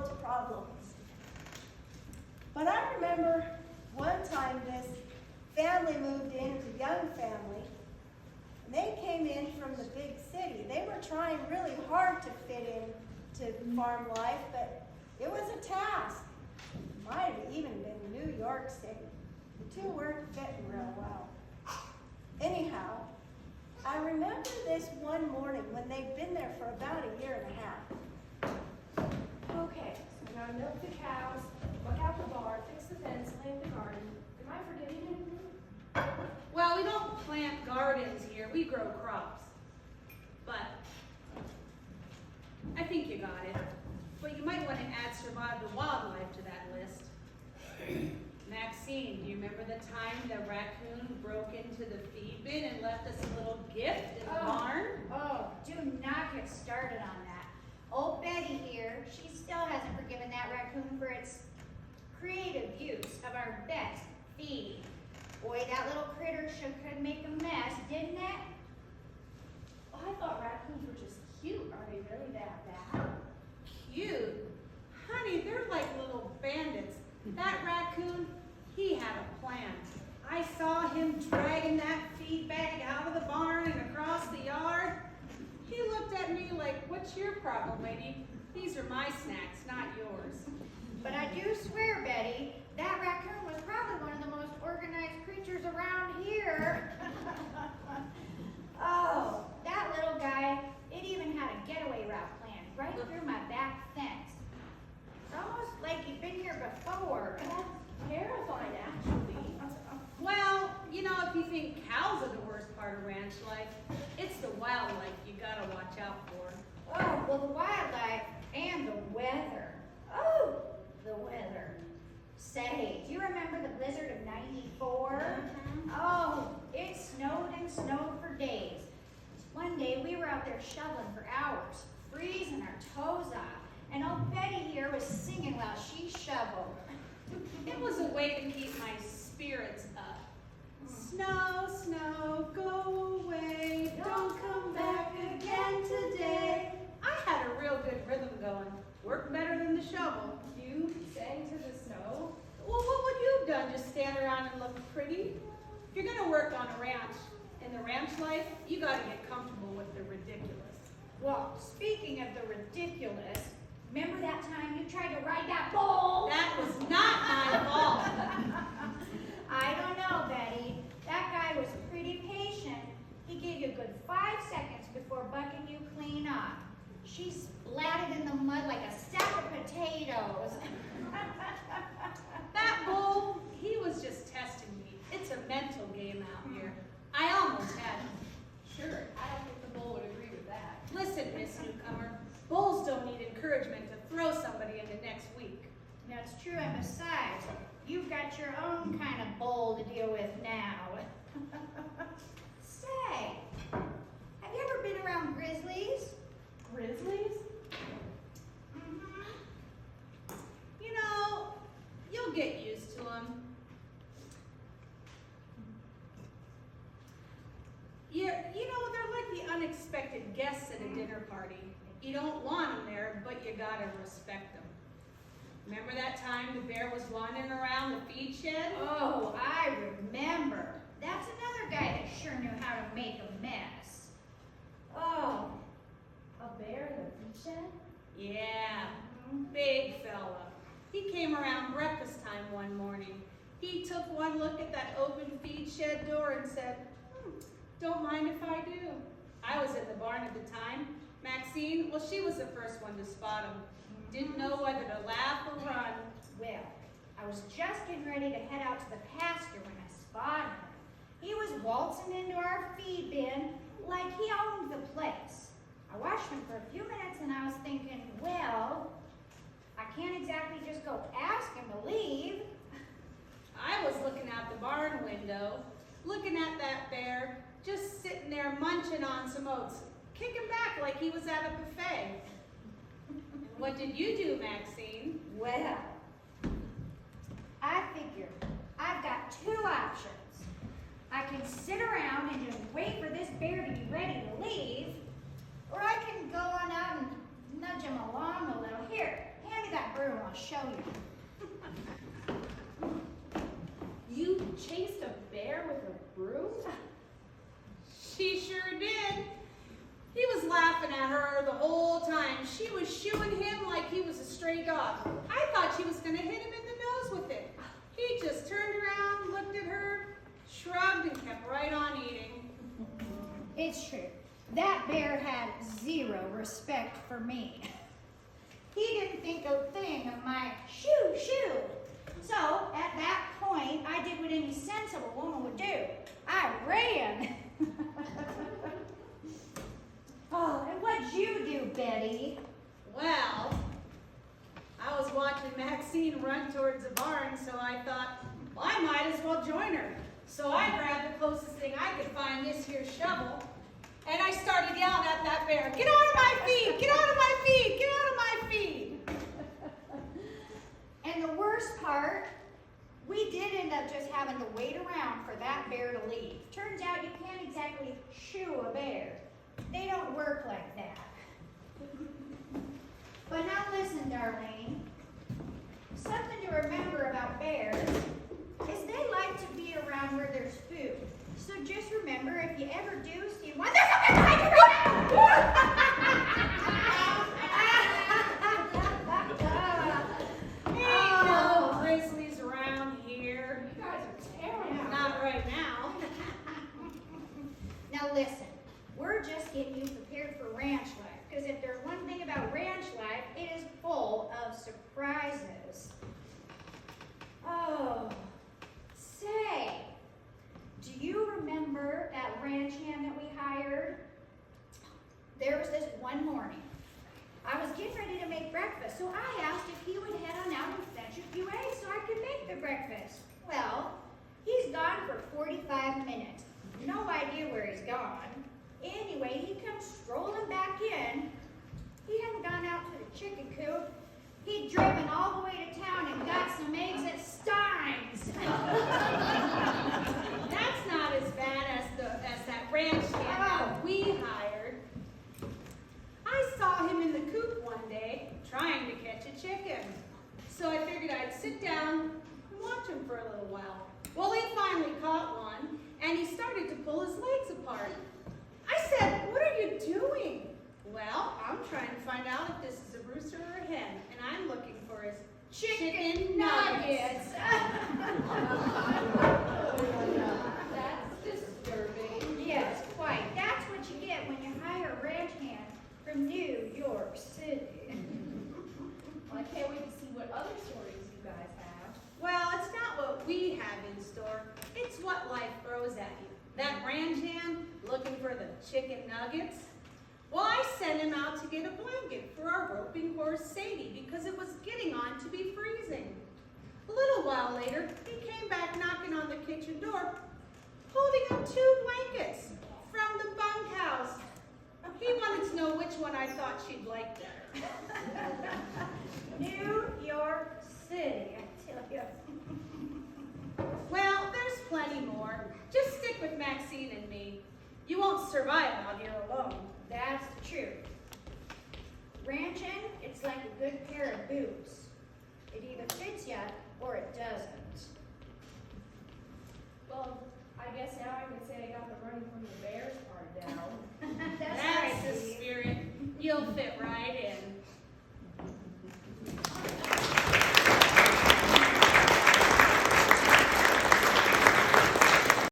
world's problems. But I remember one time this family moved in, it's a young family, and they came in from the big city. They were trying really hard to fit into farm life, but it was a task. Might have even been New York City. The two weren't fitting real well. Anyhow, I remember this one morning when they'd been there for about a year and a half. Okay, so now milk the cows, look out the barn, fix the fence, plant the garden. Am I forgetting anything? Well, we don't plant gardens here, we grow crops. But I think you got it. But you might want to add survive the wildlife to that list. Maxine, do you remember the time the raccoon broke into the feed bin and left us a little gift in the barn? Oh, do not get started on that. Old Betty here, she still hasn't forgiven that raccoon for its creative use of our best feed. Boy, that little critter sure could make a mess, didn't it? Oh, I thought raccoons were just cute. Are they really that bad? Cute. Honey, they're like little bandits. That raccoon, he had a plan. I saw him dragging that feed bag out of the barn and across the yard. He looked at me like, what's your problem, lady? These are my snacks, not yours. But I do swear, Betty, that raccoon was probably one of the most organized creatures around here. Oh, that little guy, it even had a getaway route planned right through my back fence. It's almost like he'd been here before. That's terrifying, actually. Well, you know, if you think cows are the worst part of ranch life, it's the wildlife you gotta watch out for. Oh, well, the wildlife and the weather. Oh, the weather. Say, do you remember the blizzard of '94? Oh, it snowed and snowed for days. One day we were out there shoveling for hours, freezing our toes off, and old Betty here was singing while she shoveled. It was a way to keep my spirits up. Snow, snow, go away, don't come back again today. I had a real good rhythm going. Worked better than the shovel. You sang to the snow? Well, what would you have done? Just stand around and look pretty? If you're gonna work on a ranch, in the ranch life, you gotta get comfortable with the ridiculous. Well, speaking of the ridiculous, remember that time you tried to ride that bull? That was not my fault. I don't know, Betty. That guy was pretty patient. He gave you a good 5 seconds before bucking you clean off. She splatted in the mud like a sack of potatoes. That bull, he was just testing me. It's a mental game out here. I almost had him. Sure, I don't think the bull would agree with that. Listen, Miss Newcomer, bulls don't need encouragement to throw somebody into next week. That's true, and besides, you've got your own kind of bull to deal with now. Say, have you ever been around grizzlies? Grizzlies? You know, you'll get used to them. You know, they're like the unexpected guests at a dinner party. You don't want them there, but you gotta respect them. Remember that time the bear was wandering around the feed shed? Oh, I remember. That's another guy that sure knew how to make a mess. Oh, A bear in the feed shed? Yeah, big fella. He came around breakfast time one morning. He took one look at that open feed shed door and said, don't mind if I do. I was in the barn at the time. Maxine, well, she was the first one to spot him. Didn't know whether to laugh or run. well, I was just getting ready to head out to the pasture when I spotted him. He was waltzing into our feed bin like he owned the place. I watched him for a few minutes and I was thinking, well, I can't exactly just go ask him to leave. I was looking out the barn window, looking at that bear, just sitting there munching on some oats, kicking back like he was at a buffet. What did you do, Maxine? Well, I figure I've got two options. I can sit around and just wait for this bear to be ready to leave, or I can go on out and nudge him along a little. Here, hand me that I'll show you. You chased a bear with a broom? She sure did. He was laughing at her the whole time. She was shooing him like he was a stray dog. I thought she was going to hit him in the nose with it. He just turned around, looked at her, shrugged, and kept right on eating. It's true. That bear had zero respect for me. He didn't think a thing of my shoo shoo. So at that point, I did what any sensible woman would do. I ran. Oh, and what'd you do, Betty? Well, I was watching Maxine run towards the barn, so I thought, well, I might as well join her. So I grabbed the closest thing I could find, this here shovel, and I started yelling at that bear, get out of my feed, get out of my feed, get out of my feed. And the worst part, we did end up just having to wait around for that bear to leave. Turns out you can't exactly shoo a bear. They don't work like that. But now listen, Darlene. Something to remember about bears is they like to be around where there's food. So just remember, if you ever do see one, there's a bear right Ain't no grizzlies around here. You guys are terrible. Not right now. Now listen, we're just getting you prepared for ranch life. Because if there's one thing about ranch life, it is full of surprises. Oh, say, do you remember that ranch hand that we hired? There was this one morning. I was getting ready to make breakfast, so I asked if he would head on out and fetch a few eggs so I could make the breakfast. Well, he's gone for 45 minutes. No idea where he's gone. Anyway, he comes strolling back in. He hadn't gone out to the chicken coop. He'd driven all the way to town and got some eggs at Stein's. That's not as bad as that ranch hand that we hired. I saw him in the coop one day trying to catch a chicken. So I figured I'd sit down and watch him for a little while. Well, he finally caught one, and he started to pull his legs apart. I said, what are you doing? Well, I'm trying to find out if this is a rooster or a hen, and I'm looking for his chicken nuggets. That's disturbing. Yes, quite. That's what you get when you hire a ranch hand from New York City. Well, I can't wait to see what other stories you guys have. Well, it's not what we have in store. It's what life throws at you. That ranch hand looking for the chicken nuggets. Well, I sent him out to get a blanket for our roping horse, Sadie, because it was getting on to be freezing. A little while later, he came back knocking on the kitchen door, holding up 2 blankets from the bunkhouse. He wanted to know which one I thought she'd like better. New York City, I tell you. Well, there's plenty more. Just stick with Maxine and me. You won't survive out here alone. That's the truth. Ranching, it's like a good pair of boots. It either fits you or it doesn't.